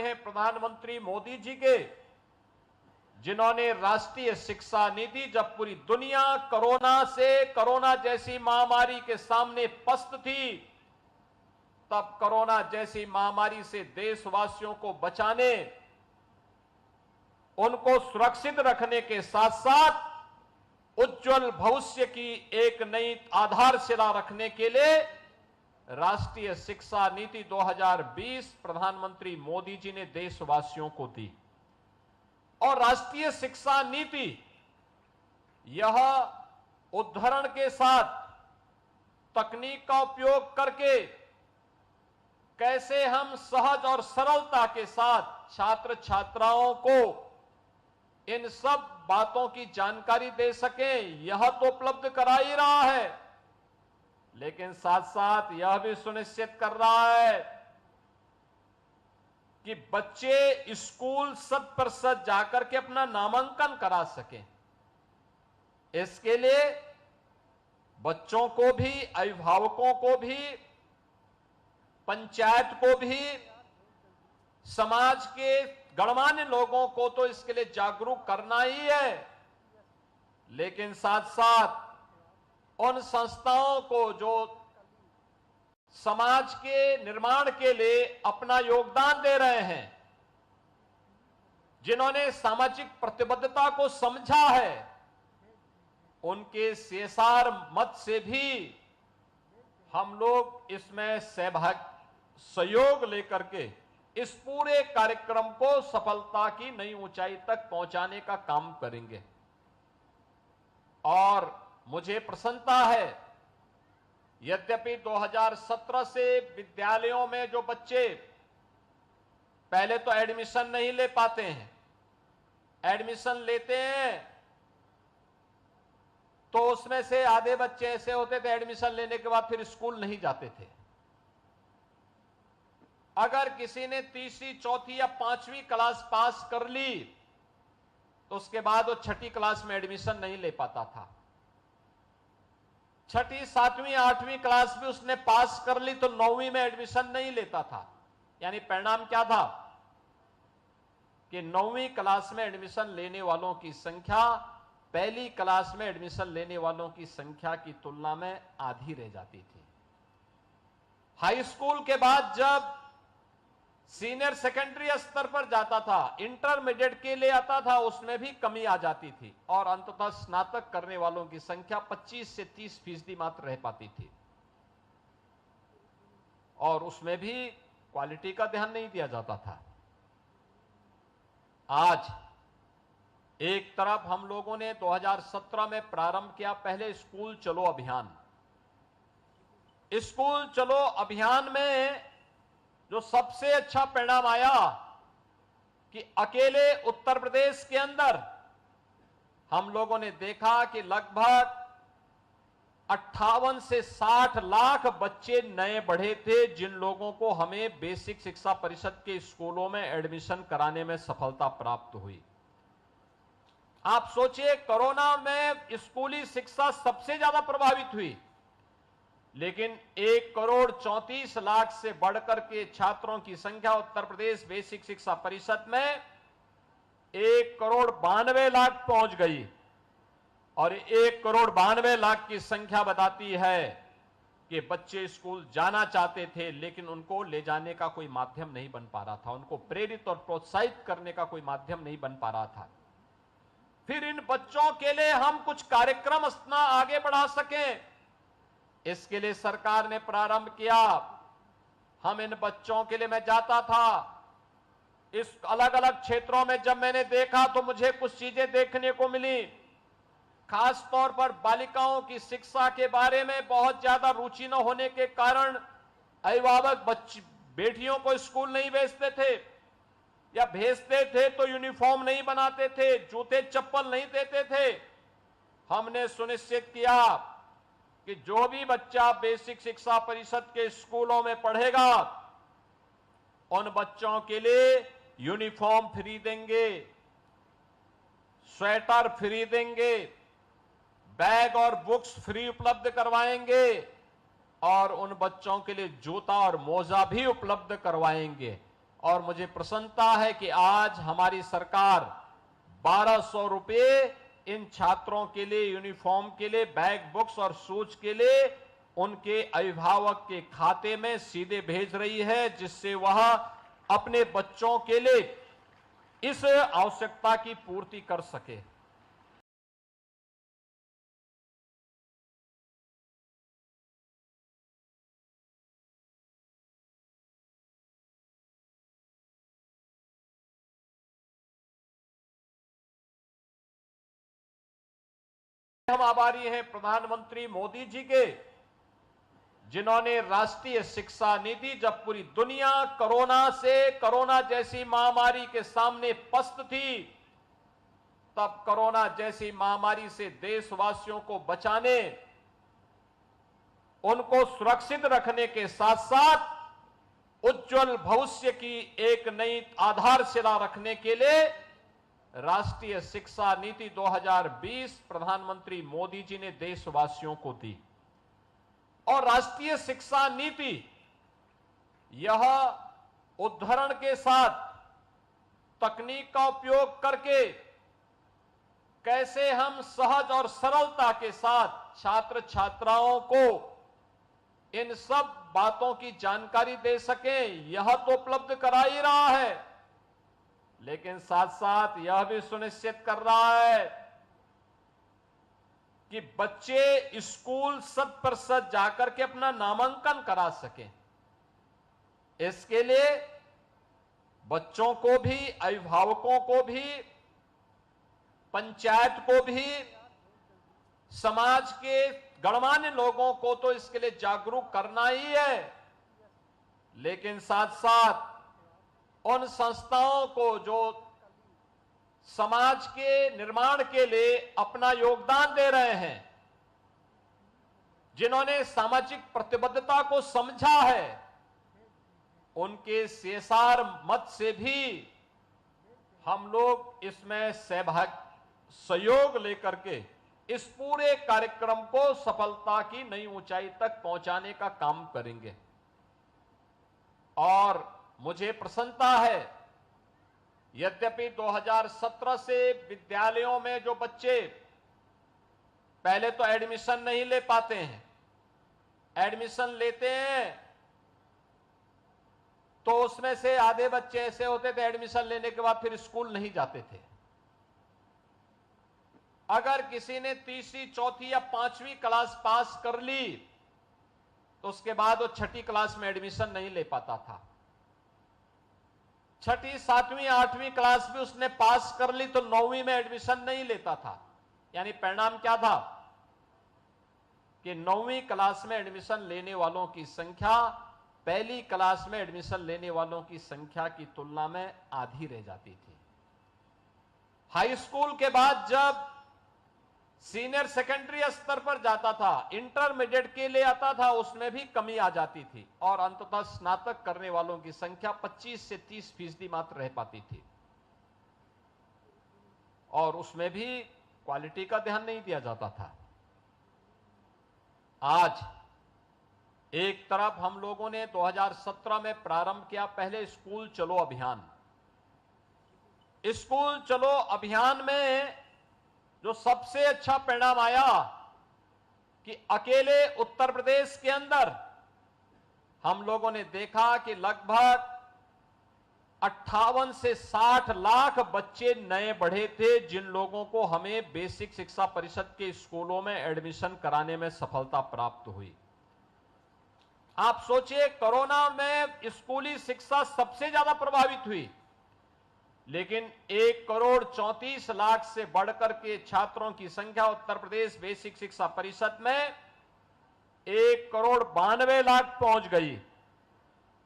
हैं प्रधानमंत्री मोदी जी के, जिन्होंने राष्ट्रीय शिक्षा नीति, जब पूरी दुनिया कोरोना जैसी महामारी के सामने पस्त थी, तब कोरोना जैसी महामारी से देशवासियों को बचाने, उनको सुरक्षित रखने के साथ साथ उज्जवल भविष्य की एक नई आधारशिला रखने के लिए राष्ट्रीय शिक्षा नीति 2020 प्रधानमंत्री मोदी जी ने देशवासियों को दी। और राष्ट्रीय शिक्षा नीति यह उद्धरण के साथ तकनीक का उपयोग करके कैसे हम सहज और सरलता के साथ छात्र छात्राओं को इन सब बातों की जानकारी दे सकें, यह तो उपलब्ध करा ही रहा है, लेकिन साथ साथ यह भी सुनिश्चित कर रहा है कि बच्चे स्कूल 100% जाकर के अपना नामांकन करा सकें। इसके लिए बच्चों को भी, अभिभावकों को भी, पंचायत को भी, समाज के गणमान्य लोगों को तो इसके लिए जागरूक करना ही है, लेकिन साथ साथ उन संस्थाओं को जो समाज के निर्माण के लिए अपना योगदान दे रहे हैं, जिन्होंने सामाजिक प्रतिबद्धता को समझा है, उनके CSR मत से भी हम लोग इसमें सहयोग लेकर के इस पूरे कार्यक्रम को सफलता की नई ऊंचाई तक पहुंचाने का काम करेंगे। और मुझे प्रसन्नता है, यद्यपि 2017 से विद्यालयों में जो बच्चे पहले तो एडमिशन नहीं ले पाते हैं, एडमिशन लेते हैं तो उसमें से आधे बच्चे ऐसे होते थे एडमिशन लेने के बाद फिर स्कूल नहीं जाते थे। अगर किसी ने तीसरी, चौथी या 5वीं क्लास पास कर ली तो उसके बाद वो 6ठी क्लास में एडमिशन नहीं ले पाता था। 6ठी, 7वीं, 8वीं क्लास भी उसने पास कर ली तो 9वीं में एडमिशन नहीं लेता था। यानी परिणाम क्या था कि 9वीं क्लास में एडमिशन लेने वालों की संख्या पहली क्लास में एडमिशन लेने वालों की संख्या की तुलना में आधी रह जाती थी। हाई स्कूल के बाद जब सीनियर सेकेंडरी स्तर पर जाता था, इंटरमीडिएट के लिए आता था, उसमें भी कमी आ जाती थी और अंततः स्नातक करने वालों की संख्या 25 से 30% मात्र रह पाती थी और उसमें भी क्वालिटी का ध्यान नहीं दिया जाता था। आज एक तरफ हम लोगों ने 2017 में प्रारंभ किया पहले स्कूल चलो अभियान। स्कूल चलो अभियान में जो सबसे अच्छा परिणाम आया कि अकेले उत्तर प्रदेश के अंदर हम लोगों ने देखा कि लगभग 58 से 60 लाख बच्चे नए बढ़े थे, जिन लोगों को हमें बेसिक शिक्षा परिषद के स्कूलों में एडमिशन कराने में सफलता प्राप्त हुई। आप सोचिए, कोरोना में स्कूली शिक्षा सबसे ज्यादा प्रभावित हुई, लेकिन 1,34,00,000 से बढ़कर के छात्रों की संख्या उत्तर प्रदेश बेसिक शिक्षा परिषद में 1,92,00,000 पहुंच गई और 1,92,00,000 की संख्या बताती है कि बच्चे स्कूल जाना चाहते थे, लेकिन उनको ले जाने का कोई माध्यम नहीं बन पा रहा था, उनको प्रेरित और प्रोत्साहित करने का कोई माध्यम नहीं बन पा रहा था। फिर इन बच्चों के लिए हम कुछ कार्यक्रम अपना आगे बढ़ा सकें, इसके लिए सरकार ने प्रारंभ किया। हम इन बच्चों के लिए, मैं जाता था इस अलग अलग क्षेत्रों में, जब मैंने देखा तो मुझे कुछ चीजें देखने को मिली। खास तौर पर बालिकाओं की शिक्षा के बारे में बहुत ज्यादा रुचि न होने के कारण अभिभावक बेटियों को स्कूल नहीं भेजते थे या भेजते थे तो यूनिफॉर्म नहीं बनाते थे, जूते चप्पल नहीं देते थे। हमने सुनिश्चित किया कि जो भी बच्चा बेसिक शिक्षा परिषद के स्कूलों में पढ़ेगा उन बच्चों के लिए यूनिफॉर्म फ्री देंगे, स्वेटर फ्री देंगे, बैग और बुक्स फ्री उपलब्ध करवाएंगे और उन बच्चों के लिए जूता और मोजा भी उपलब्ध करवाएंगे। और मुझे प्रसन्नता है कि आज हमारी सरकार 1200 रुपए इन छात्रों के लिए, यूनिफॉर्म के लिए, बैग, बुक्स और शूज के लिए उनके अभिभावक के खाते में सीधे भेज रही है, जिससे वह अपने बच्चों के लिए इस आवश्यकता की पूर्ति कर सके। हम आभारी हैं प्रधानमंत्री मोदी जी के, जिन्होंने राष्ट्रीय शिक्षा नीति, जब पूरी दुनिया कोरोना जैसी महामारी के सामने पस्त थी, तब कोरोना जैसी महामारी से देशवासियों को बचाने, उनको सुरक्षित रखने के साथ साथ उज्जवल भविष्य की एक नई आधारशिला रखने के लिए राष्ट्रीय शिक्षा नीति 2020 प्रधानमंत्री मोदी जी ने देशवासियों को दी। और राष्ट्रीय शिक्षा नीति यह उद्धरण के साथ तकनीक का उपयोग करके कैसे हम सहज और सरलता के साथ छात्र छात्राओं को इन सब बातों की जानकारी दे सकें, यह तो उपलब्ध करा ही रहा है, लेकिन साथ साथ यह भी सुनिश्चित कर रहा है कि बच्चे स्कूल 100% जाकर के अपना नामांकन करा सकें। इसके लिए बच्चों को भी, अभिभावकों को भी, पंचायत को भी, समाज के गणमान्य लोगों को तो इसके लिए जागरूक करना ही है, लेकिन साथ साथ उन संस्थाओं को जो समाज के निर्माण के लिए अपना योगदान दे रहे हैं, जिन्होंने सामाजिक प्रतिबद्धता को समझा है, उनके CSR मत से भी हम लोग इसमें सहयोग लेकर के इस पूरे कार्यक्रम को सफलता की नई ऊंचाई तक पहुंचाने का काम करेंगे। और मुझे प्रसन्नता है, यद्यपि 2017 से विद्यालयों में जो बच्चे पहले तो एडमिशन नहीं ले पाते हैं, एडमिशन लेते हैं तो उसमें से आधे बच्चे ऐसे होते थे एडमिशन लेने के बाद फिर स्कूल नहीं जाते थे। अगर किसी ने तीसरी, चौथी या 5वीं क्लास पास कर ली तो उसके बाद वो 6ठी क्लास में एडमिशन नहीं ले पाता था। 6ठी, 7वीं, 8वीं क्लास भी उसने पास कर ली तो 9वीं में एडमिशन नहीं लेता था। यानी परिणाम क्या था कि 9वीं क्लास में एडमिशन लेने वालों की संख्या पहली क्लास में एडमिशन लेने वालों की संख्या की तुलना में आधी रह जाती थी। हाई स्कूल के बाद जब सीनियर सेकेंडरी स्तर पर जाता था, इंटरमीडिएट के लिए आता था, उसमें भी कमी आ जाती थी और अंततः स्नातक करने वालों की संख्या 25 से 30% मात्र रह पाती थी और उसमें भी क्वालिटी का ध्यान नहीं दिया जाता था। आज एक तरफ हम लोगों ने 2017 में प्रारंभ किया पहले स्कूल चलो अभियान। स्कूल चलो अभियान में जो सबसे अच्छा परिणाम आया कि अकेले उत्तर प्रदेश के अंदर हम लोगों ने देखा कि लगभग 58 से 60 लाख बच्चे नए बढ़े थे, जिन लोगों को हमें बेसिक शिक्षा परिषद के स्कूलों में एडमिशन कराने में सफलता प्राप्त हुई। आप सोचिए, कोरोना में स्कूली शिक्षा सबसे ज्यादा प्रभावित हुई, लेकिन 1,34,00,000 से बढ़कर के छात्रों की संख्या उत्तर प्रदेश बेसिक शिक्षा परिषद में 1,92,00,000 पहुंच गई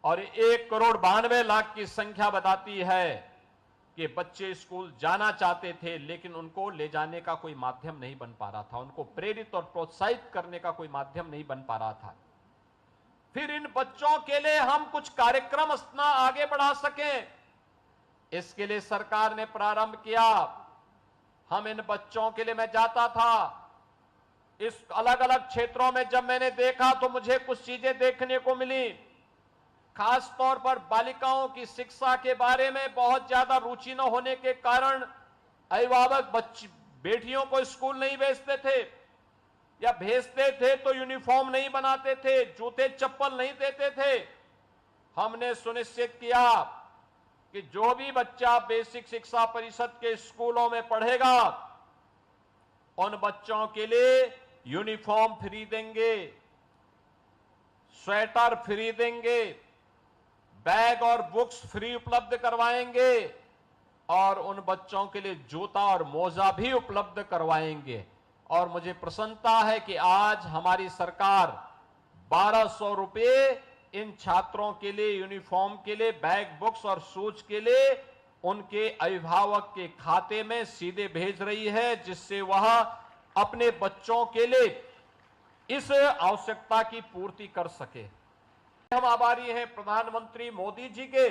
और 1,92,00,000 की संख्या बताती है कि बच्चे स्कूल जाना चाहते थे, लेकिन उनको ले जाने का कोई माध्यम नहीं बन पा रहा था, उनको प्रेरित और प्रोत्साहित करने का कोई माध्यम नहीं बन पा रहा था। फिर इन बच्चों के लिए हम कुछ कार्यक्रम अपना आगे बढ़ा सकें, इसके लिए सरकार ने प्रारंभ किया। हम इन बच्चों के लिए, मैं जाता था इस अलग अलग क्षेत्रों में, जब मैंने देखा तो मुझे कुछ चीजें देखने को मिली खास तौर पर बालिकाओं की शिक्षा के बारे में बहुत ज्यादा रुचि न होने के कारण अभिभावक बेटियों को स्कूल नहीं भेजते थे, या भेजते थे तो यूनिफॉर्म नहीं बनाते थे, जूते चप्पल नहीं देते थे। हमने सुनिश्चित किया कि जो भी बच्चा बेसिक शिक्षा परिषद के स्कूलों में पढ़ेगा उन बच्चों के लिए यूनिफॉर्म फ्री देंगे, स्वेटर फ्री देंगे, बैग और बुक्स फ्री उपलब्ध करवाएंगे और उन बच्चों के लिए जूता और मोजा भी उपलब्ध करवाएंगे। और मुझे प्रसन्नता है कि आज हमारी सरकार 1200 रुपए इन छात्रों के लिए, यूनिफॉर्म के लिए, बैग, बुक्स और शूज के लिए उनके अभिभावक के खाते में सीधे भेज रही है, जिससे वह अपने बच्चों के लिए इस आवश्यकता की पूर्ति कर सके। हम आभारी हैं प्रधानमंत्री मोदी जी के,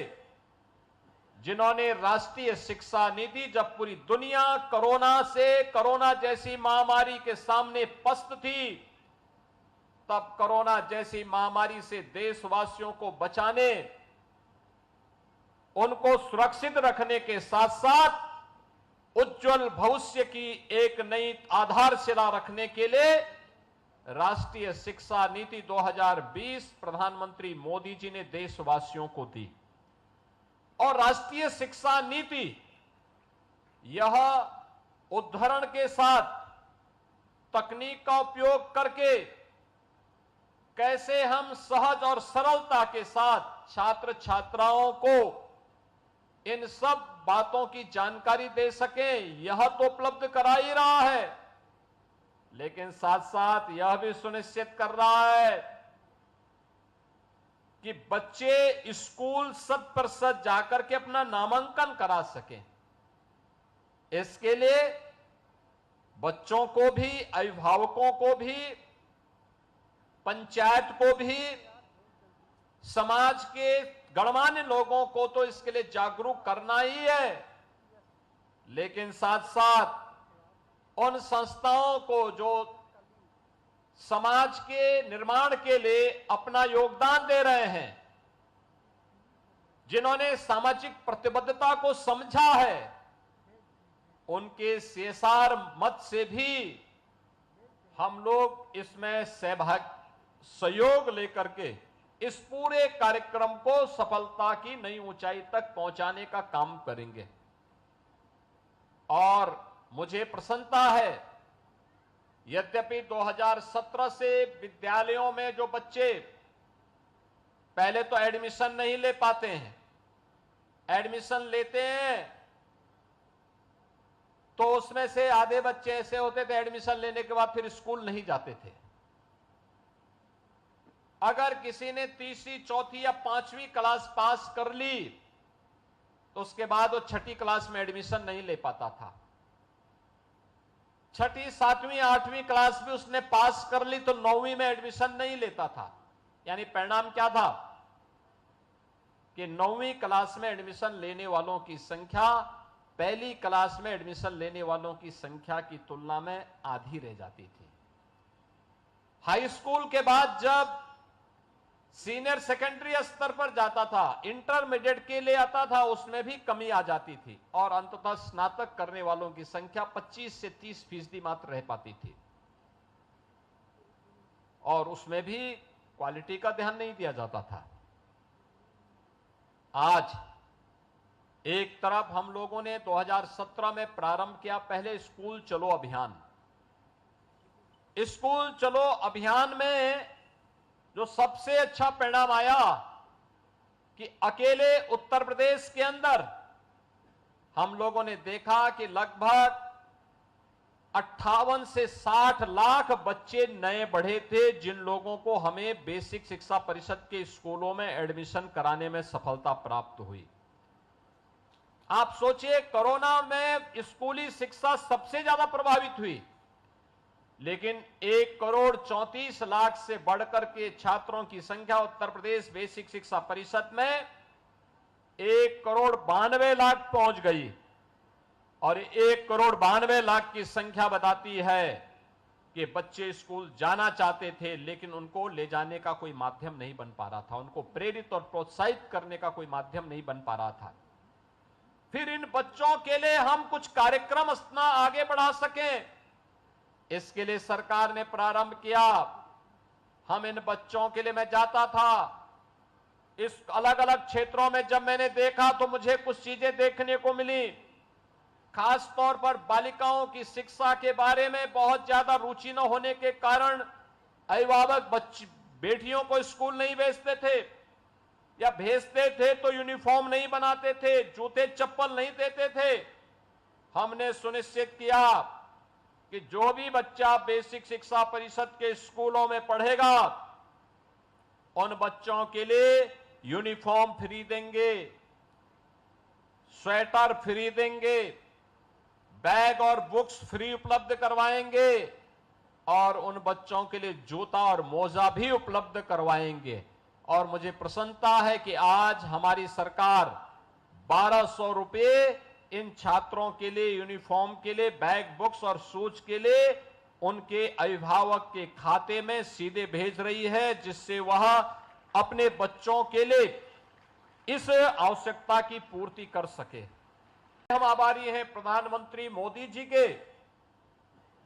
जिन्होंने राष्ट्रीय शिक्षा नीति, जब पूरी दुनिया कोरोना जैसी महामारी के सामने पस्त थी, तब कोरोना जैसी महामारी से देशवासियों को बचाने, उनको सुरक्षित रखने के साथ साथ उज्जवल भविष्य की एक नई आधारशिला रखने के लिए राष्ट्रीय शिक्षा नीति 2020 प्रधानमंत्री मोदी जी ने देशवासियों को दी। और राष्ट्रीय शिक्षा नीति यह उद्धरण के साथ तकनीक का उपयोग करके कैसे हम सहज और सरलता के साथ छात्र छात्राओं को इन सब बातों की जानकारी दे सकें, यह तो उपलब्ध करा ही रहा है, लेकिन साथ साथ यह भी सुनिश्चित कर रहा है कि बच्चे स्कूल 100% जाकर के अपना नामांकन करा सकें। इसके लिए बच्चों को भी, अभिभावकों को भी, पंचायत को भी, समाज के गणमान्य लोगों को तो इसके लिए जागरूक करना ही है, लेकिन साथ साथ उन संस्थाओं को जो समाज के निर्माण के लिए अपना योगदान दे रहे हैं, जिन्होंने सामाजिक प्रतिबद्धता को समझा है, उनके CSR मत से भी हम लोग इसमें सहयोग लेकर के इस पूरे कार्यक्रम को सफलता की नई ऊंचाई तक पहुंचाने का काम करेंगे। और मुझे प्रसन्नता है, यद्यपि 2017 से विद्यालयों में जो बच्चे पहले तो एडमिशन नहीं ले पाते हैं, एडमिशन लेते हैं तो उसमें से आधे बच्चे ऐसे होते थे एडमिशन लेने के बाद फिर स्कूल नहीं जाते थे। अगर किसी ने तीसरी, चौथी या 5वीं क्लास पास कर ली तो उसके बाद वो 6ठी क्लास में एडमिशन नहीं ले पाता था। 6ठी, 7वीं, 8वीं क्लास भी उसने पास कर ली तो 9वीं में एडमिशन नहीं लेता था। यानी परिणाम क्या था कि 9वीं क्लास में एडमिशन लेने वालों की संख्या पहली क्लास में एडमिशन लेने वालों की संख्या की तुलना में आधी रह जाती थी। हाई स्कूल के बाद जब सीनियर सेकेंडरी स्तर पर जाता था, इंटरमीडिएट के लिए आता था, उसमें भी कमी आ जाती थी और अंततः स्नातक करने वालों की संख्या 25 से 30% मात्र रह पाती थी और उसमें भी क्वालिटी का ध्यान नहीं दिया जाता था। आज एक तरफ हम लोगों ने 2017 में प्रारंभ किया पहले स्कूल चलो अभियान। स्कूल चलो अभियान में जो सबसे अच्छा परिणाम आया कि अकेले उत्तर प्रदेश के अंदर हम लोगों ने देखा कि लगभग 58 से 60 लाख बच्चे नए बढ़े थे, जिन लोगों को हमें बेसिक शिक्षा परिषद के स्कूलों में एडमिशन कराने में सफलता प्राप्त हुई। आप सोचिए, कोरोना में स्कूली शिक्षा सबसे ज्यादा प्रभावित हुई, लेकिन 1,34,00,000 से बढ़कर के छात्रों की संख्या उत्तर प्रदेश बेसिक शिक्षा परिषद में 1,92,00,000 पहुंच गई और 1,92,00,000 की संख्या बताती है कि बच्चे स्कूल जाना चाहते थे लेकिन उनको ले जाने का कोई माध्यम नहीं बन पा रहा था, उनको प्रेरित और प्रोत्साहित करने का कोई माध्यम नहीं बन पा रहा था। फिर इन बच्चों के लिए हम कुछ कार्यक्रम अपना आगे बढ़ा सकें, इसके लिए सरकार ने प्रारंभ किया। हम इन बच्चों के लिए, मैं जाता था इस अलग अलग क्षेत्रों में, जब मैंने देखा तो मुझे कुछ चीजें देखने को मिली। खास तौर पर बालिकाओं की शिक्षा के बारे में बहुत ज्यादा रुचि न होने के कारण अभिभावक बेटियों को स्कूल नहीं भेजते थे, या भेजते थे तो यूनिफॉर्म नहीं बनाते थे, जूते चप्पल नहीं देते थे। हमने सुनिश्चित किया कि जो भी बच्चा बेसिक शिक्षा परिषद के स्कूलों में पढ़ेगा उन बच्चों के लिए यूनिफॉर्म फ्री देंगे, स्वेटर फ्री देंगे, बैग और बुक्स फ्री उपलब्ध करवाएंगे और उन बच्चों के लिए जूता और मोजा भी उपलब्ध करवाएंगे। और मुझे प्रसन्नता है कि आज हमारी सरकार 1200 रुपए इन छात्रों के लिए, यूनिफॉर्म के लिए, बैग, बुक्स और शूज के लिए उनके अभिभावक के खाते में सीधे भेज रही है, जिससे वह अपने बच्चों के लिए इस आवश्यकता की पूर्ति कर सके। हम आभारी हैं प्रधानमंत्री मोदी जी के,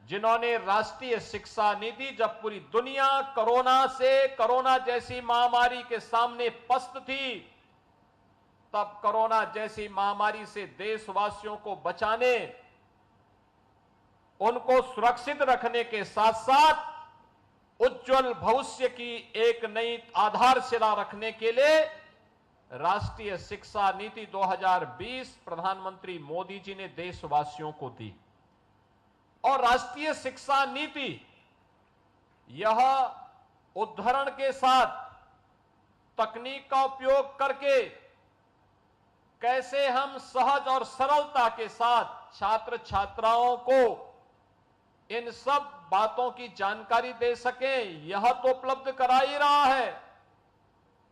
जिन्होंने राष्ट्रीय शिक्षा नीति, जब पूरी दुनिया कोरोना जैसी महामारी के सामने पस्त थी, तब कोरोना जैसी महामारी से देशवासियों को बचाने, उनको सुरक्षित रखने के साथ साथ उज्जवल भविष्य की एक नई आधारशिला रखने के लिए राष्ट्रीय शिक्षा नीति 2020 प्रधानमंत्री मोदी जी ने देशवासियों को दी। और राष्ट्रीय शिक्षा नीति यह उद्धरण के साथ तकनीक का उपयोग करके कैसे हम सहज और सरलता के साथ छात्र छात्राओं को इन सब बातों की जानकारी दे सकें, यह तो उपलब्ध करा ही रहा है,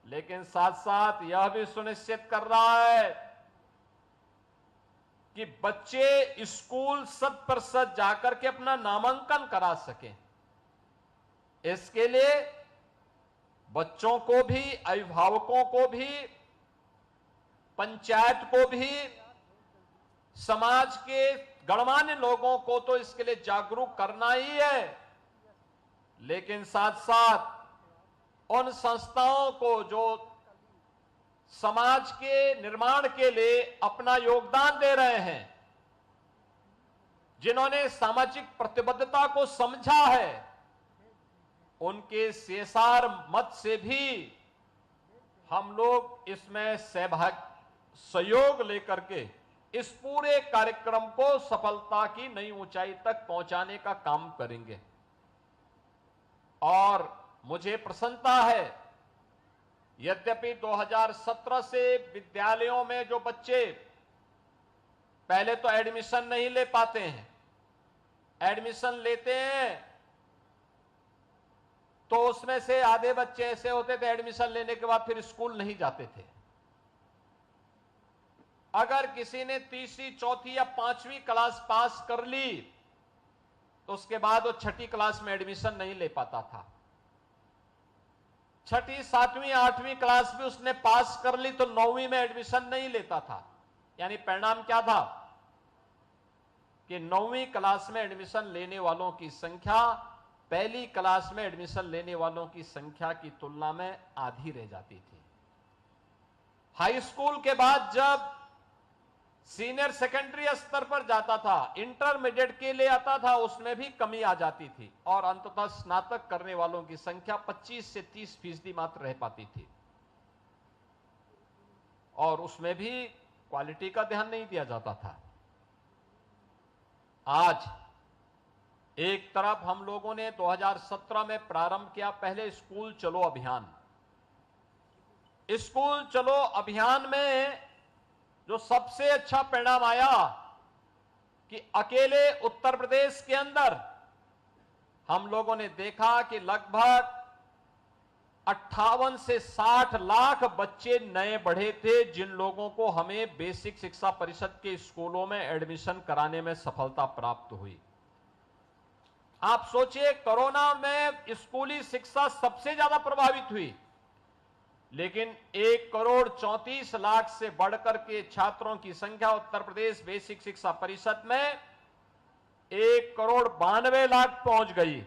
लेकिन साथ साथ यह भी सुनिश्चित कर रहा है कि बच्चे स्कूल 100% जाकर के अपना नामांकन करा सकें। इसके लिए बच्चों को भी, अभिभावकों को भी, पंचायत को भी, समाज के गणमान्य लोगों को तो इसके लिए जागरूक करना ही है, लेकिन साथ साथ उन संस्थाओं को जो समाज के निर्माण के लिए अपना योगदान दे रहे हैं, जिन्होंने सामाजिक प्रतिबद्धता को समझा है, उनके CSR मत से भी हम लोग इसमें सहयोग लेकर के इस पूरे कार्यक्रम को सफलता की नई ऊंचाई तक पहुंचाने का काम करेंगे। और मुझे प्रसन्नता है, यद्यपि 2017 से विद्यालयों में जो बच्चे पहले तो एडमिशन नहीं ले पाते हैं, एडमिशन लेते हैं तो उसमें से आधे बच्चे ऐसे होते थे एडमिशन लेने के बाद फिर स्कूल नहीं जाते थे। अगर किसी ने तीसरी, चौथी या 5वीं क्लास पास कर ली तो उसके बाद वो 6ठी क्लास में एडमिशन नहीं ले पाता था। 6ठी, 7वीं, 8वीं क्लास भी उसने पास कर ली तो 9वीं में एडमिशन नहीं लेता था। यानी परिणाम क्या था कि 9वीं क्लास में एडमिशन लेने वालों की संख्या पहली क्लास में एडमिशन लेने वालों की संख्या की तुलना में आधी रह जाती थी। हाई स्कूल के बाद जब सीनियर सेकेंडरी स्तर पर जाता था, इंटरमीडिएट के लिए आता था, उसमें भी कमी आ जाती थी और अंततः स्नातक करने वालों की संख्या 25 से 30% मात्र रह पाती थी और उसमें भी क्वालिटी का ध्यान नहीं दिया जाता था। आज एक तरफ हम लोगों ने 2017 में प्रारंभ किया पहले स्कूल चलो अभियान। स्कूल चलो अभियान में जो सबसे अच्छा परिणाम आया कि अकेले उत्तर प्रदेश के अंदर हम लोगों ने देखा कि लगभग 58 से 60 लाख बच्चे नए बढ़े थे, जिन लोगों को हमें बेसिक शिक्षा परिषद के स्कूलों में एडमिशन कराने में सफलता प्राप्त हुई। आप सोचिए, कोरोना में स्कूली शिक्षा सबसे ज्यादा प्रभावित हुई, लेकिन 1,34,00,000 से बढ़कर के छात्रों की संख्या उत्तर प्रदेश बेसिक शिक्षा परिषद में 1,92,00,000 पहुंच गई।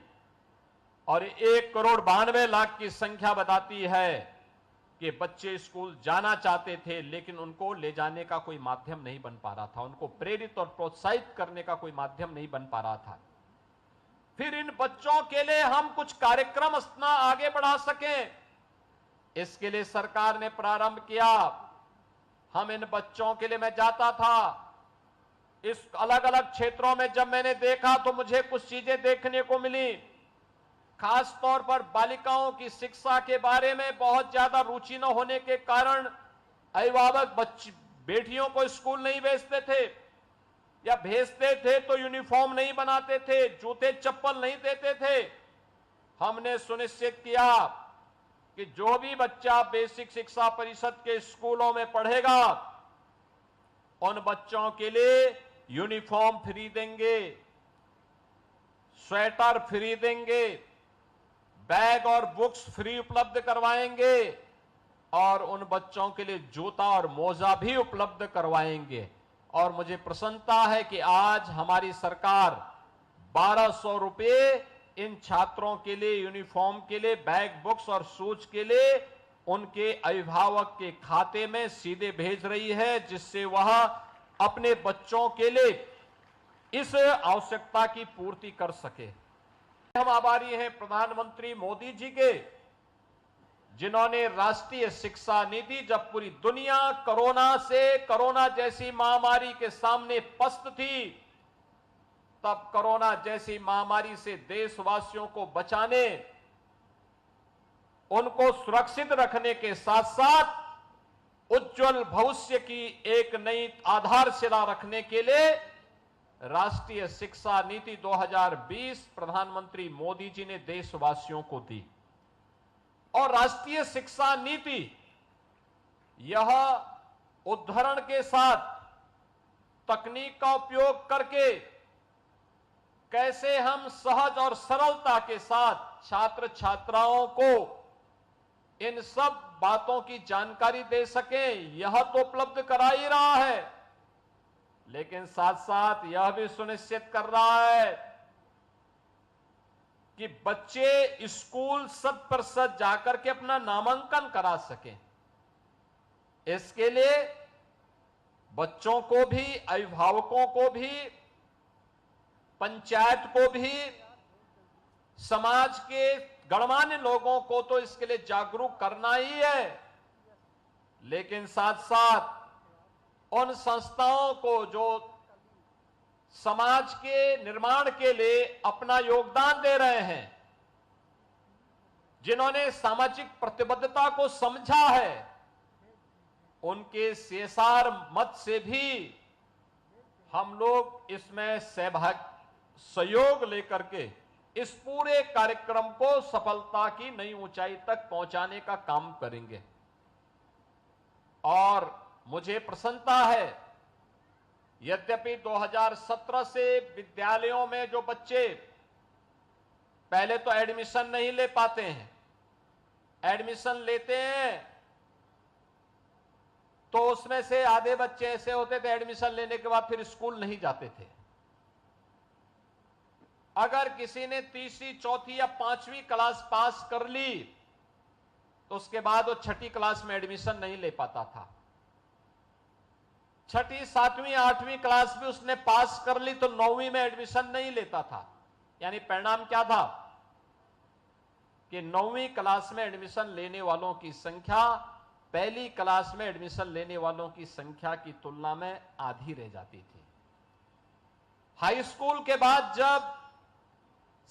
और 1,92,00,000 की संख्या बताती है कि बच्चे स्कूल जाना चाहते थे, लेकिन उनको ले जाने का कोई माध्यम नहीं बन पा रहा था, उनको प्रेरित और प्रोत्साहित करने का कोई माध्यम नहीं बन पा रहा था। फिर इन बच्चों के लिए हम कुछ कार्यक्रम अपना आगे बढ़ा सकें, इसके लिए सरकार ने प्रारंभ किया। हम इन बच्चों के लिए, मैं जाता था इस अलग अलग क्षेत्रों में, जब मैंने देखा तो मुझे कुछ चीजें देखने को मिली। खास तौर पर बालिकाओं की शिक्षा के बारे में बहुत ज्यादा रुचि न होने के कारण अभिभावक बेटियों को स्कूल नहीं भेजते थे, या भेजते थे तो यूनिफॉर्म नहीं बनाते थे, जूते चप्पल नहीं देते थे। हमने सुनिश्चित किया कि जो भी बच्चा बेसिक शिक्षा परिषद के स्कूलों में पढ़ेगा, उन बच्चों के लिए यूनिफॉर्म फ्री देंगे, स्वेटर फ्री देंगे, बैग और बुक्स फ्री उपलब्ध करवाएंगे, और उन बच्चों के लिए जूता और मोजा भी उपलब्ध करवाएंगे। और मुझे प्रसन्नता है कि आज हमारी सरकार 1,200 रुपए इन छात्रों के लिए, यूनिफॉर्म के लिए, बैग, बुक्स और शूज के लिए उनके अभिभावक के खाते में सीधे भेज रही है, जिससे वह अपने बच्चों के लिए इस आवश्यकता की पूर्ति कर सके। हम आभारी हैं प्रधानमंत्री मोदी जी के, जिन्होंने राष्ट्रीय शिक्षा नीति, जब पूरी दुनिया कोरोना जैसी महामारी के सामने पस्त थी, तब कोरोना जैसी महामारी से देशवासियों को बचाने, उनको सुरक्षित रखने के साथ साथ उज्जवल भविष्य की एक नई आधारशिला रखने के लिए राष्ट्रीय शिक्षा नीति 2020 प्रधानमंत्री मोदी जी ने देशवासियों को दी। और राष्ट्रीय शिक्षा नीति यह उद्धरण के साथ तकनीक का उपयोग करके कैसे हम सहज और सरलता के साथ छात्र छात्राओं को इन सब बातों की जानकारी दे सकें, यह तो उपलब्ध करा ही रहा है, लेकिन साथ साथ यह भी सुनिश्चित कर रहा है कि बच्चे स्कूल 100% जाकर के अपना नामांकन करा सकें। इसके लिए बच्चों को भी, अभिभावकों को भी, पंचायत को भी, समाज के गणमान्य लोगों को तो इसके लिए जागरूक करना ही है, लेकिन साथ साथ उन संस्थाओं को जो समाज के निर्माण के लिए अपना योगदान दे रहे हैं, जिन्होंने सामाजिक प्रतिबद्धता को समझा है, उनके CSR मत से भी हम लोग इसमें सहयोग लेकर के इस पूरे कार्यक्रम को सफलता की नई ऊंचाई तक पहुंचाने का काम करेंगे। और मुझे प्रसन्नता है, यद्यपि 2017 से विद्यालयों में जो बच्चे पहले तो एडमिशन नहीं ले पाते हैं, एडमिशन लेते हैं तो उसमें से आधे बच्चे ऐसे होते थे एडमिशन लेने के बाद फिर स्कूल नहीं जाते थे। अगर किसी ने तीसरी, चौथी या 5वीं क्लास पास कर ली तो उसके बाद वो 6ठी क्लास में एडमिशन नहीं ले पाता था। 6ठी, 7वीं, 8वीं क्लास भी उसने पास कर ली तो 9वीं में एडमिशन नहीं लेता था। यानी परिणाम क्या था कि 9वीं क्लास में एडमिशन लेने वालों की संख्या पहली क्लास में एडमिशन लेने वालों की संख्या की तुलना में आधी रह जाती थी। हाई स्कूल के बाद जब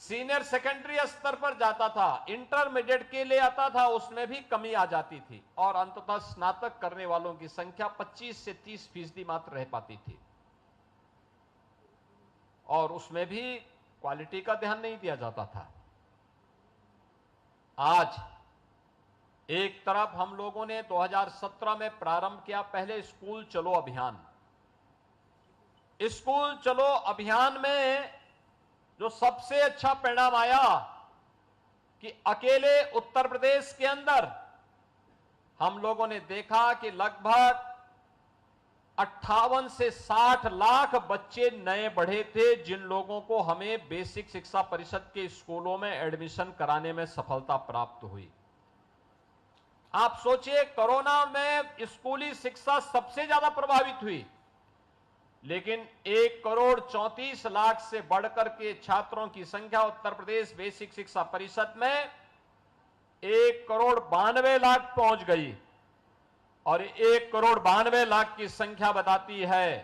सीनियर सेकेंडरी स्तर पर जाता था, इंटरमीडिएट के लिए आता था, उसमें भी कमी आ जाती थी और अंततः स्नातक करने वालों की संख्या 25 से 30% मात्र रह पाती थी और उसमें भी क्वालिटी का ध्यान नहीं दिया जाता था। आज एक तरफ हम लोगों ने 2017 में प्रारंभ किया पहले स्कूल चलो अभियान। स्कूल चलो अभियान में जो सबसे अच्छा परिणाम आया कि अकेले उत्तर प्रदेश के अंदर हम लोगों ने देखा कि लगभग 58 से 60 लाख बच्चे नए बढ़े थे, जिन लोगों को हमें बेसिक शिक्षा परिषद के स्कूलों में एडमिशन कराने में सफलता प्राप्त हुई। आप सोचिए, कोरोना में स्कूली शिक्षा सबसे ज्यादा प्रभावित हुई, लेकिन 1,34,00,000 से बढ़कर के छात्रों की संख्या उत्तर प्रदेश बेसिक शिक्षा परिषद में 1,92,00,000 पहुंच गई। और 1,92,00,000 की संख्या बताती है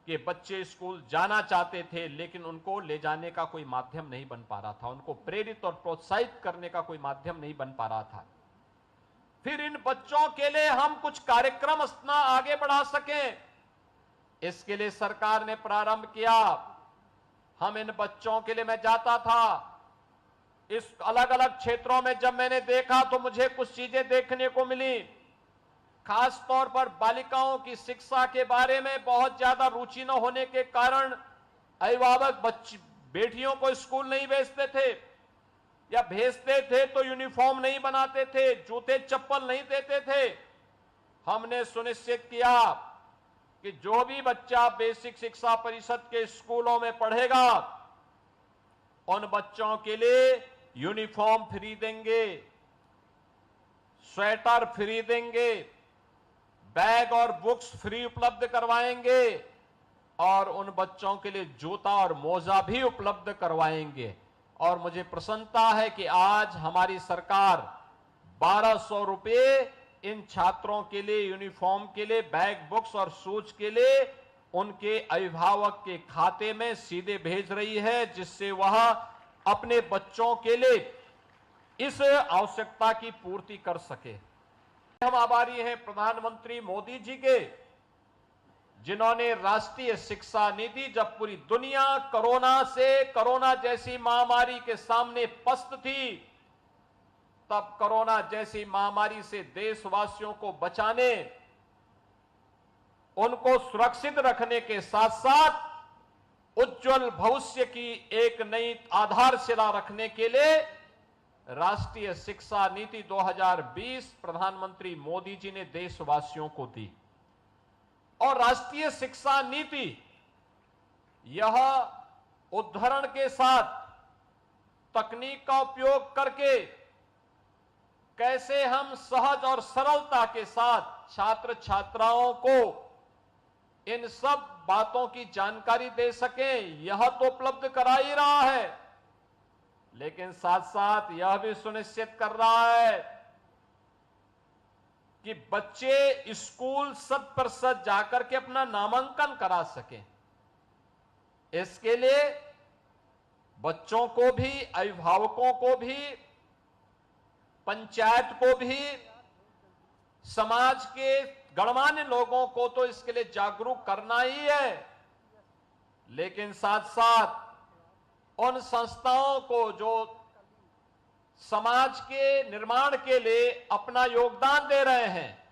कि बच्चे स्कूल जाना चाहते थे, लेकिन उनको ले जाने का कोई माध्यम नहीं बन पा रहा था, उनको प्रेरित और प्रोत्साहित करने का कोई माध्यम नहीं बन पा रहा था। फिर इन बच्चों के लिए हम कुछ कार्यक्रम अपना आगे बढ़ा सकें, इसके लिए सरकार ने प्रारंभ किया। हम इन बच्चों के लिए, मैं जाता था इस अलग अलग क्षेत्रों में, जब मैंने देखा तो मुझे कुछ चीजें देखने को मिली। खास तौर पर बालिकाओं की शिक्षा के बारे में बहुत ज्यादा रुचि न होने के कारण अभिभावक बेटियों को स्कूल नहीं भेजते थे, या भेजते थे तो यूनिफॉर्म नहीं बनाते थे, जूते चप्पल नहीं देते थे। हमने सुनिश्चित किया कि जो भी बच्चा बेसिक शिक्षा परिषद के स्कूलों में पढ़ेगा, उन बच्चों के लिए यूनिफॉर्म फ्री देंगे, स्वेटर फ्री देंगे, बैग और बुक्स फ्री उपलब्ध करवाएंगे, और उन बच्चों के लिए जूता और मोजा भी उपलब्ध करवाएंगे। और मुझे प्रसन्नता है कि आज हमारी सरकार 1,200 रुपए इन छात्रों के लिए, यूनिफॉर्म के लिए, बैग, बुक्स और शूज के लिए उनके अभिभावक के खाते में सीधे भेज रही है, जिससे वह अपने बच्चों के लिए इस आवश्यकता की पूर्ति कर सके। हम आभारी हैं प्रधानमंत्री मोदी जी के, जिन्होंने राष्ट्रीय शिक्षा नीति, जब पूरी दुनिया कोरोना जैसी महामारी के सामने पस्त थी, तब कोरोना जैसी महामारी से देशवासियों को बचाने, उनको सुरक्षित रखने के साथ साथ उज्जवल भविष्य की एक नई आधारशिला रखने के लिए राष्ट्रीय शिक्षा नीति 2020 प्रधानमंत्री मोदी जी ने देशवासियों को दी। और राष्ट्रीय शिक्षा नीति यह उद्धरण के साथ तकनीक का उपयोग करके कैसे हम सहज और सरलता के साथ छात्र छात्राओं को इन सब बातों की जानकारी दे सकें, यह तो उपलब्ध करा ही रहा है, लेकिन साथ साथ यह भी सुनिश्चित कर रहा है कि बच्चे स्कूल 100% जाकर के अपना नामांकन करा सकें। इसके लिए बच्चों को भी, अभिभावकों को भी, पंचायत को भी, समाज के गणमान्य लोगों को तो इसके लिए जागरूक करना ही है, लेकिन साथ साथ उन संस्थाओं को जो समाज के निर्माण के लिए अपना योगदान दे रहे हैं,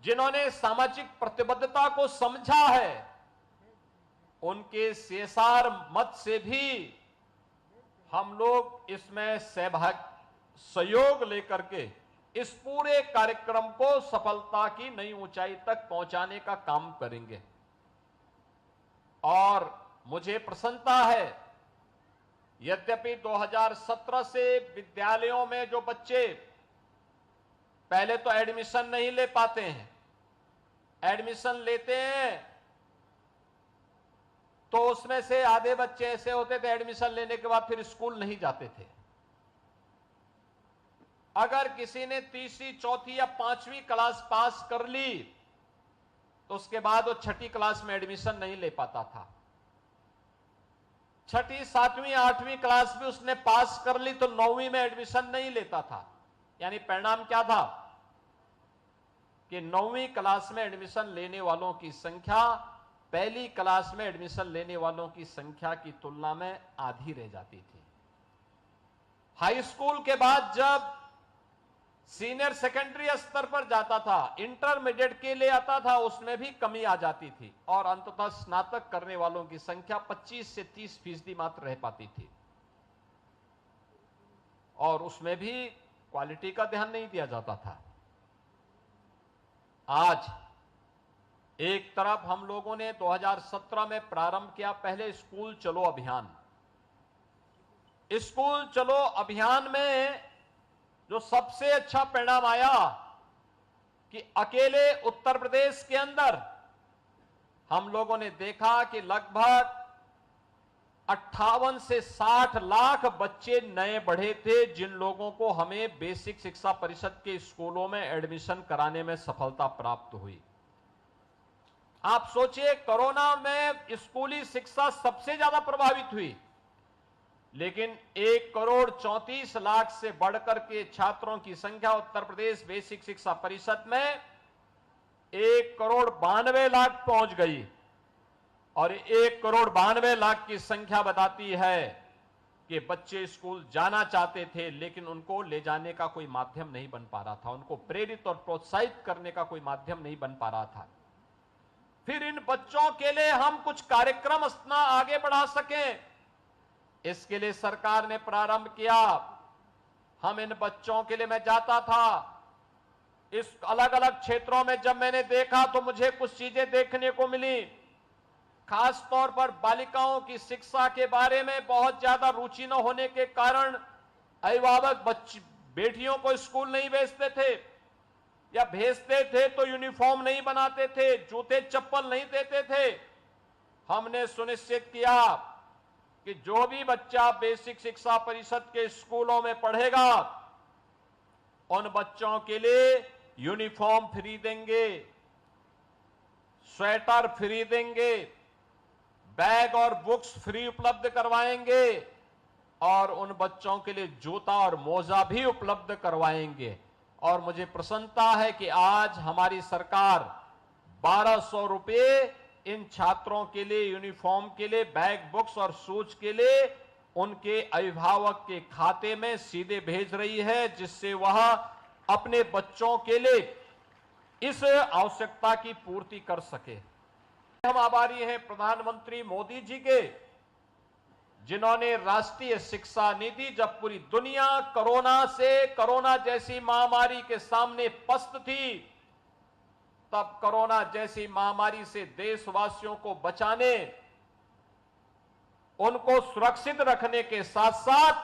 जिन्होंने सामाजिक प्रतिबद्धता को समझा है, उनके CSR मत से भी हम लोग इसमें सहयोग लेकर के इस पूरे कार्यक्रम को सफलता की नई ऊंचाई तक पहुंचाने का काम करेंगे। और मुझे प्रसन्नता है, यद्यपि 2017 से विद्यालयों में जो बच्चे पहले तो एडमिशन नहीं ले पाते हैं, एडमिशन लेते हैं तो उसमें से आधे बच्चे ऐसे होते थे, एडमिशन लेने के बाद फिर स्कूल नहीं जाते थे। अगर किसी ने तीसरी, चौथी या 5वीं क्लास पास कर ली तो उसके बाद वो 6ठी क्लास में एडमिशन नहीं ले पाता था। 6ठी, 7वीं, 8वीं क्लास भी उसने पास कर ली तो 9वीं में एडमिशन नहीं लेता था। यानी परिणाम क्या था कि 9वीं क्लास में एडमिशन लेने वालों की संख्या पहली क्लास में एडमिशन लेने वालों की संख्या की तुलना में आधी रह जाती थी। हाई स्कूल के बाद जब सीनियर सेकेंडरी स्तर पर जाता था, इंटरमीडिएट के लिए आता था, उसमें भी कमी आ जाती थी और अंततः स्नातक करने वालों की संख्या 25 से 30% मात्र रह पाती थी और उसमें भी क्वालिटी का ध्यान नहीं दिया जाता था। आज एक तरफ हम लोगों ने 2017 में प्रारंभ किया पहले स्कूल चलो अभियान। स्कूल चलो अभियान में जो सबसे अच्छा परिणाम आया कि अकेले उत्तर प्रदेश के अंदर हम लोगों ने देखा कि लगभग 58 से 60 लाख बच्चे नए बढ़े थे जिन लोगों को हमें बेसिक शिक्षा परिषद के स्कूलों में एडमिशन कराने में सफलता प्राप्त हुई। आप सोचिए, कोरोना में स्कूली शिक्षा सबसे ज्यादा प्रभावित हुई, लेकिन 1,34,00,000 से बढ़कर के छात्रों की संख्या उत्तर प्रदेश बेसिक शिक्षा परिषद में 1,92,00,000 पहुंच गई और 1,92,00,000 की संख्या बताती है कि बच्चे स्कूल जाना चाहते थे लेकिन उनको ले जाने का कोई माध्यम नहीं बन पा रहा था, उनको प्रेरित और प्रोत्साहित करने का कोई माध्यम नहीं बन पा रहा था। फिर इन बच्चों के लिए हम कुछ कार्यक्रम अपना आगे बढ़ा सकें, इसके लिए सरकार ने प्रारंभ किया। हम इन बच्चों के लिए, मैं जाता था इस अलग अलग क्षेत्रों में, जब मैंने देखा तो मुझे कुछ चीजें देखने को मिली। खास तौर पर बालिकाओं की शिक्षा के बारे में बहुत ज्यादा रुचि न होने के कारण अभिभावक बेटियों को स्कूल नहीं भेजते थे या भेजते थे तो यूनिफॉर्म नहीं बनाते थे, जूते चप्पल नहीं देते थे। हमने सुनिश्चित किया कि जो भी बच्चा बेसिक शिक्षा परिषद के स्कूलों में पढ़ेगा उन बच्चों के लिए यूनिफॉर्म फ्री देंगे, स्वेटर फ्री देंगे, बैग और बुक्स फ्री उपलब्ध करवाएंगे और उन बच्चों के लिए जूता और मोजा भी उपलब्ध करवाएंगे। और मुझे प्रसन्नता है कि आज हमारी सरकार 1,200 रुपए इन छात्रों के लिए, यूनिफॉर्म के लिए, बैग, बुक्स और शूज के लिए उनके अभिभावक के खाते में सीधे भेज रही है, जिससे वह अपने बच्चों के लिए इस आवश्यकता की पूर्ति कर सके। हम आभारी हैं प्रधानमंत्री मोदी जी के, जिन्होंने राष्ट्रीय शिक्षा नीति, जब पूरी दुनिया कोरोना जैसी महामारी के सामने पस्त थी, तब कोरोना जैसी महामारी से देशवासियों को बचाने, उनको सुरक्षित रखने के साथ साथ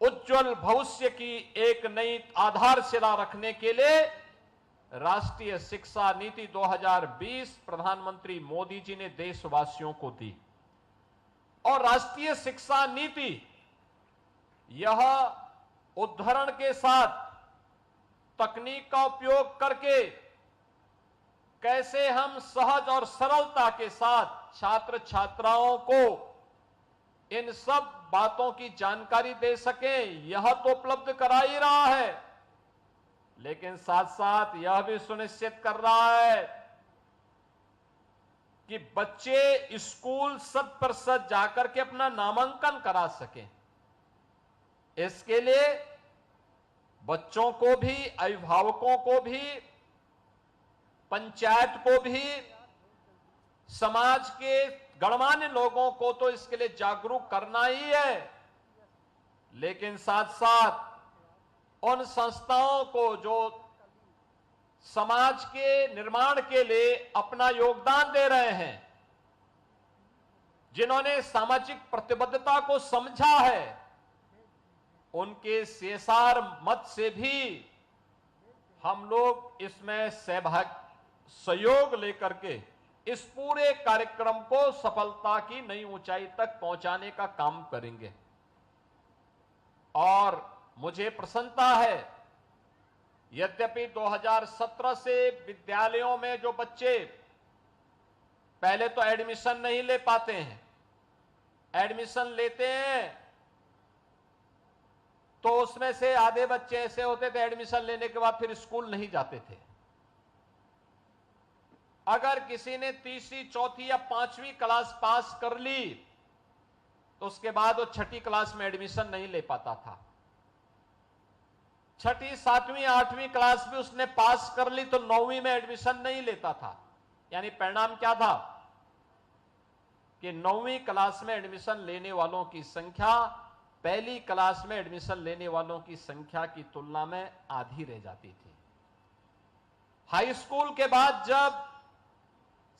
उज्जवल भविष्य की एक नई आधारशिला रखने के लिए राष्ट्रीय शिक्षा नीति 2020 प्रधानमंत्री मोदी जी ने देशवासियों को दी। और राष्ट्रीय शिक्षा नीति यह उद्धरण के साथ तकनीक का उपयोग करके कैसे हम सहज और सरलता के साथ छात्र छात्राओं को इन सब बातों की जानकारी दे सकें, यह तो उपलब्ध करा ही रहा है, लेकिन साथ साथ यह भी सुनिश्चित कर रहा है कि बच्चे स्कूल 100% जाकर के अपना नामांकन करा सकें। इसके लिए बच्चों को भी, अभिभावकों को भी, पंचायत को भी, समाज के गणमान्य लोगों को तो इसके लिए जागरूक करना ही है, लेकिन साथ साथ उन संस्थाओं को जो समाज के निर्माण के लिए अपना योगदान दे रहे हैं, जिन्होंने सामाजिक प्रतिबद्धता को समझा है, उनके CSR मत से भी हम लोग इसमें सहयोग लेकर के इस पूरे कार्यक्रम को सफलता की नई ऊंचाई तक पहुंचाने का काम करेंगे। और मुझे प्रसन्नता है, यद्यपि 2017 से विद्यालयों में जो बच्चे पहले तो एडमिशन नहीं ले पाते हैं, एडमिशन लेते हैं तो उसमें से आधे बच्चे ऐसे होते थे एडमिशन लेने के बाद फिर स्कूल नहीं जाते थे। अगर किसी ने तीसरी, चौथी या 5वीं क्लास पास कर ली तो उसके बाद वो 6ठी क्लास में एडमिशन नहीं ले पाता था। छठी, सातवीं, आठवीं क्लास भी उसने पास कर ली तो 9वीं में एडमिशन नहीं लेता था। यानी परिणाम क्या था कि 9वीं क्लास में एडमिशन लेने वालों की संख्या पहली क्लास में एडमिशन लेने वालों की संख्या की तुलना में आधी रह जाती थी। हाई स्कूल के बाद जब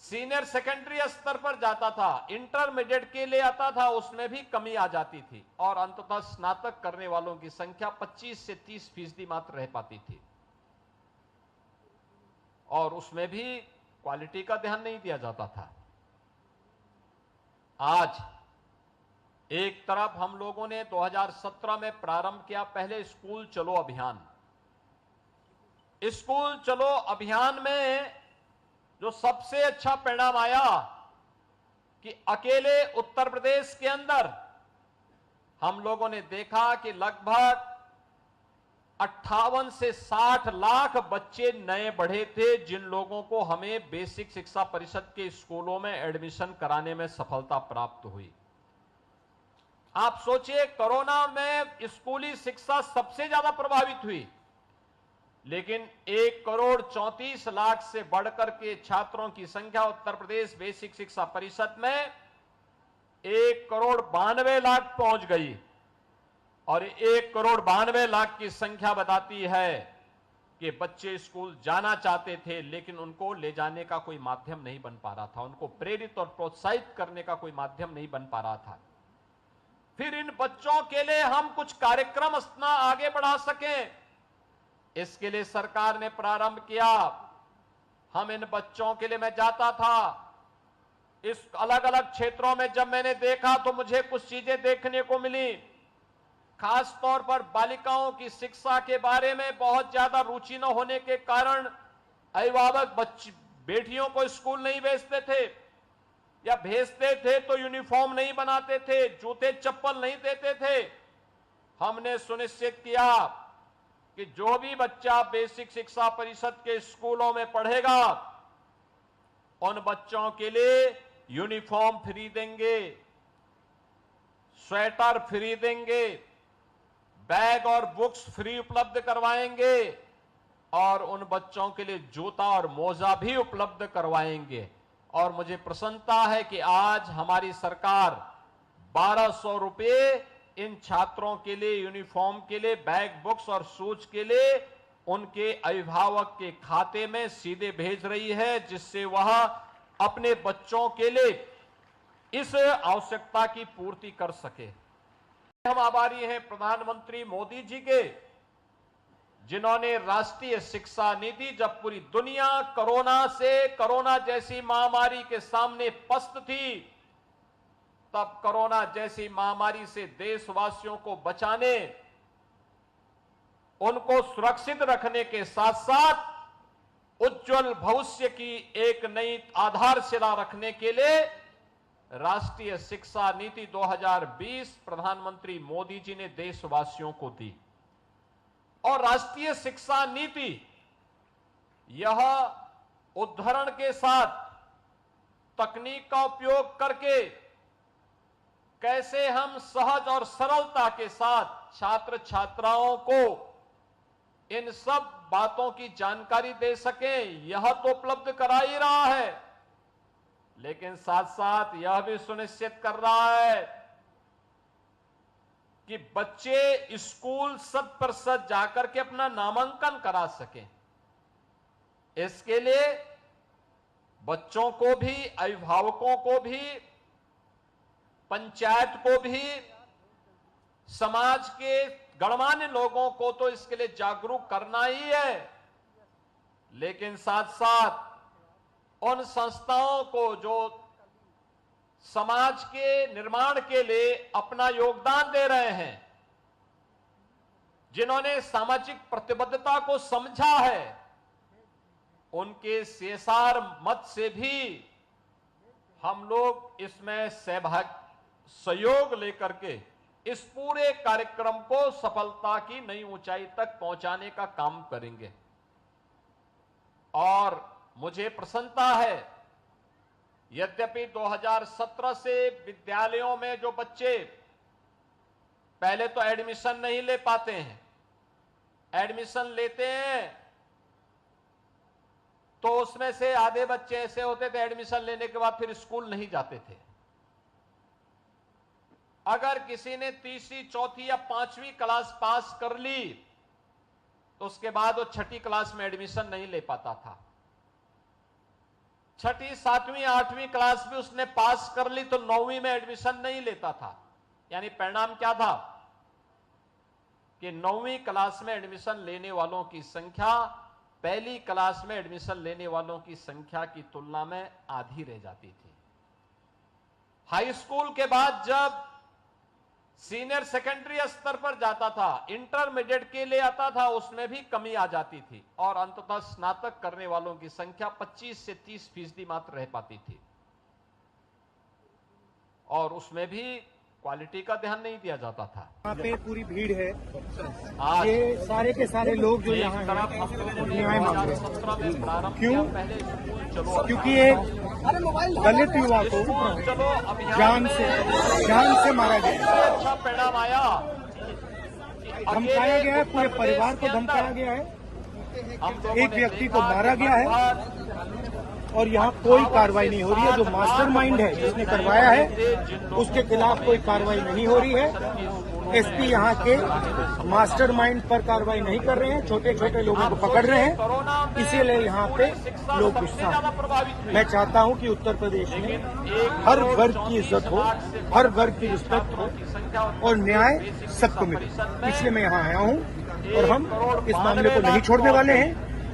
सीनियर सेकेंडरी स्तर पर जाता था, इंटरमीडिएट के लिए आता था, उसमें भी कमी आ जाती थी और अंततः स्नातक करने वालों की संख्या 25 से 30% मात्र रह पाती थी और उसमें भी क्वालिटी का ध्यान नहीं दिया जाता था। आज एक तरफ हम लोगों ने 2017 में प्रारंभ किया पहले स्कूल चलो अभियान। स्कूल चलो अभियान में जो सबसे अच्छा परिणाम आया कि अकेले उत्तर प्रदेश के अंदर हम लोगों ने देखा कि लगभग 58 से 60 लाख बच्चे नए बढ़े थे जिन लोगों को हमें बेसिक शिक्षा परिषद के स्कूलों में एडमिशन कराने में सफलता प्राप्त हुई। आप सोचिए, कोरोना में स्कूली शिक्षा सबसे ज्यादा प्रभावित हुई, लेकिन 1,34,00,000 से बढ़कर के छात्रों की संख्या उत्तर प्रदेश बेसिक शिक्षा परिषद में 1,92,00,000 पहुंच गई और 1,92,00,000 की संख्या बताती है कि बच्चे स्कूल जाना चाहते थे लेकिन उनको ले जाने का कोई माध्यम नहीं बन पा रहा था, उनको प्रेरित और प्रोत्साहित करने का कोई माध्यम नहीं बन पा रहा था। फिर इन बच्चों के लिए हम कुछ कार्यक्रम अपना आगे बढ़ा सकें, इसके लिए सरकार ने प्रारंभ किया। हम इन बच्चों के लिए, मैं जाता था इस अलग अलग क्षेत्रों में, जब मैंने देखा तो मुझे कुछ चीजें देखने को मिली। खास तौर पर बालिकाओं की शिक्षा के बारे में बहुत ज्यादा रुचि न होने के कारण अभिभावक बेटियों को स्कूल नहीं भेजते थे या भेजते थे तो यूनिफॉर्म नहीं बनाते थे, जूते चप्पल नहीं देते थे। हमने सुनिश्चित किया कि जो भी बच्चा बेसिक शिक्षा परिषद के स्कूलों में पढ़ेगा उन बच्चों के लिए यूनिफॉर्म फ्री देंगे, स्वेटर फ्री देंगे, बैग और बुक्स फ्री उपलब्ध करवाएंगे और उन बच्चों के लिए जूता और मोजा भी उपलब्ध करवाएंगे। और मुझे प्रसन्नता है कि आज हमारी सरकार 1,200 रुपये इन छात्रों के लिए, यूनिफॉर्म के लिए, बैग, बुक्स और शूज के लिए उनके अभिभावक के खाते में सीधे भेज रही है, जिससे वह अपने बच्चों के लिए इस आवश्यकता की पूर्ति कर सके। हम आभारी हैं प्रधानमंत्री मोदी जी के, जिन्होंने राष्ट्रीय शिक्षा नीति, जब पूरी दुनिया कोरोना जैसी महामारी के सामने पस्त थी, तब कोरोना जैसी महामारी से देशवासियों को बचाने, उनको सुरक्षित रखने के साथ साथ उज्जवल भविष्य की एक नई आधारशिला रखने के लिए राष्ट्रीय शिक्षा नीति 2020 प्रधानमंत्री मोदी जी ने देशवासियों को दी। और राष्ट्रीय शिक्षा नीति यह उद्धरण के साथ तकनीक का उपयोग करके कैसे हम सहज और सरलता के साथ छात्र छात्राओं को इन सब बातों की जानकारी दे सकें, यह तो उपलब्ध करा ही रहा है, लेकिन साथ साथ यह भी सुनिश्चित कर रहा है कि बच्चे स्कूल 100% जाकर के अपना नामांकन करा सकें। इसके लिए बच्चों को भी, अभिभावकों को भी, पंचायत को भी, समाज के गणमान्य लोगों को तो इसके लिए जागरूक करना ही है, लेकिन साथ साथ उन संस्थाओं को जो समाज के निर्माण के लिए अपना योगदान दे रहे हैं, जिन्होंने सामाजिक प्रतिबद्धता को समझा है, उनके सेसार मत से भी हम लोग इसमें सहयोग लेकर के इस पूरे कार्यक्रम को सफलता की नई ऊंचाई तक पहुंचाने का काम करेंगे। और मुझे प्रसन्नता है, यद्यपि 2017 से विद्यालयों में जो बच्चे पहले तो एडमिशन नहीं ले पाते हैं, एडमिशन लेते हैं तो उसमें से आधे बच्चे ऐसे होते थे एडमिशन लेने के बाद फिर स्कूल नहीं जाते थे। अगर किसी ने तीसरी, चौथी या पांचवी क्लास पास कर ली तो उसके बाद वो छठी क्लास में एडमिशन नहीं ले पाता था। छठी, सातवीं, आठवीं क्लास भी उसने पास कर ली तो 9वीं में एडमिशन नहीं लेता था। यानी परिणाम क्या था कि 9वीं क्लास में एडमिशन लेने वालों की संख्या पहली क्लास में एडमिशन लेने वालों की संख्या की तुलना में आधी रह जाती थी। हाई स्कूल के बाद जब सीनियर सेकेंडरी स्तर पर जाता था, इंटरमीडिएट के लिए आता था, उसमें भी कमी आ जाती थी और अंततः स्नातक करने वालों की संख्या 25 से 30% मात्र रह पाती थी और उसमें भी क्वालिटी का ध्यान नहीं दिया जाता था। यहाँ पे पूरी भीड़ है। आज ये सारे के सारे लोग जो यहाँ तरफ हम लोगों ने न्याय मांग रहे 2017 में प्रारंभ क्यों? किया। पहले स्कूल चलो क्योंकि एक दलित युवा को स्कूल चलो अभियान जान में से मारा गया, सबसे अच्छा परिणाम आया। धमकाया गया है, पूरे परिवार को धमकाया गया है, एक व्यक्ति को मारा गया है और यहाँ कोई कार्रवाई नहीं हो रही है। जो मास्टरमाइंड है जिसने करवाया है उसके खिलाफ कोई कार्रवाई नहीं हो रही है। एसपी यहाँ के मास्टरमाइंड पर कार्रवाई नहीं कर रहे हैं, छोटे छोटे लोगों को पकड़ रहे हैं, इसीलिए यहाँ पे लोग गुस्सा हैं। मैं चाहता हूँ कि उत्तर प्रदेश में हर वर्ग की इज्जत हो, हर वर्ग की रिस्पेक्ट हो और न्याय सबको मिले, इसलिए मैं यहाँ आया हूँ और हम इस मामले को नहीं छोड़ने वाले हैं।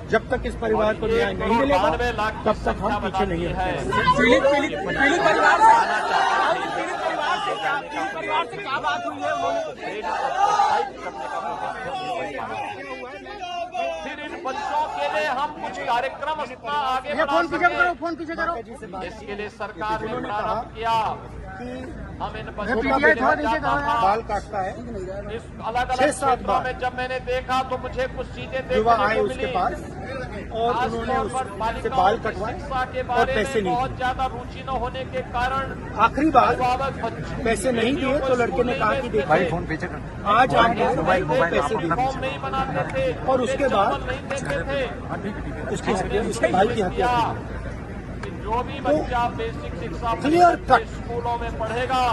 जब तक इस परिवार को न्याय नहीं मिलेगा तब तक हम पीछे नहीं हटेंगे। पीड़ित परिवार से क्या बात हुई है? फिर इन बच्चों के लिए हम कुछ कार्यक्रम आगे बढ़ा फोन पीछे करो। इसके लिए सरकार ने प्रारंभ किया कि हम इन बच्चों बाल काटता है, इस अलग अलग क्षेत्रों में जब मैंने देखा तो मुझे कुछ चीजें युवा देखने आए को उसके मिली। पास और उन्होंने उससे बाल कटवाए शिक्षा के और बारे पैसे में नहीं बहुत दिए। ज्यादा रुचि न होने के कारण आखिरी बार अभिभावक बच्चों पैसे नहीं दिए तो लड़के ने कहा कि देखिए आज आप पैसे फॉर्म दीजिए नहीं बनाते थे और उसके बाद नहीं देते थे। उसके भाई की हत्या की। कि जो भी बच्चा बेसिक शिक्षा क्लियर कट स्कूलों में पढ़ेगा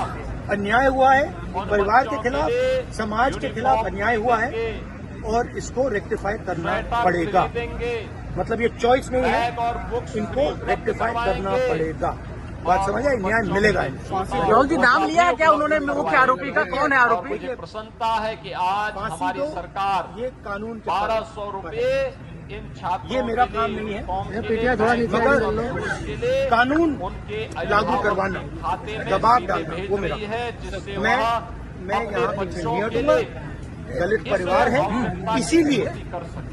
अन्याय हुआ है, परिवार के खिलाफ, समाज के खिलाफ अन्याय हुआ है और इसको रेक्टिफाई करना पड़ेगा। मतलब ये चॉइस नहीं है, इनको रेक्टिफाई करना पड़ेगा। बात समझ आई? न्याय मिलेगा। राहुल जी नाम लिया है क्या उन्होंने मुख्य आरोपी का? कौन है आरोपी? मुझे प्रसन्नता है कि आज हमारी सरकार ये कानून के 1200 रुपए इन छात्रों ये मेरा काम नहीं है, मगर कानून लागू करवाना, दबाव डालना वो मेरा है। मैं यहाँ पीछे नहीं हटूंगा। दलित परिवार है, इसीलिए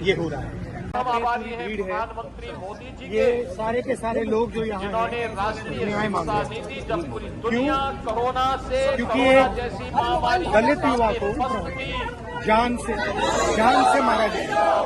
ये हो रहा है। हम आभारी हैं प्रधानमंत्री मोदी जी ये के, सारे के सारे लोग जो यहाँ जिन्होंने राष्ट्रीय न्याय मांग शिक्षा रहे हैं। नीति जब पूरी दुनिया कोरोना से क्योंकि कोरोना एक जैसी महामारी दलित युवा को फंस गई, जान से मारा गया।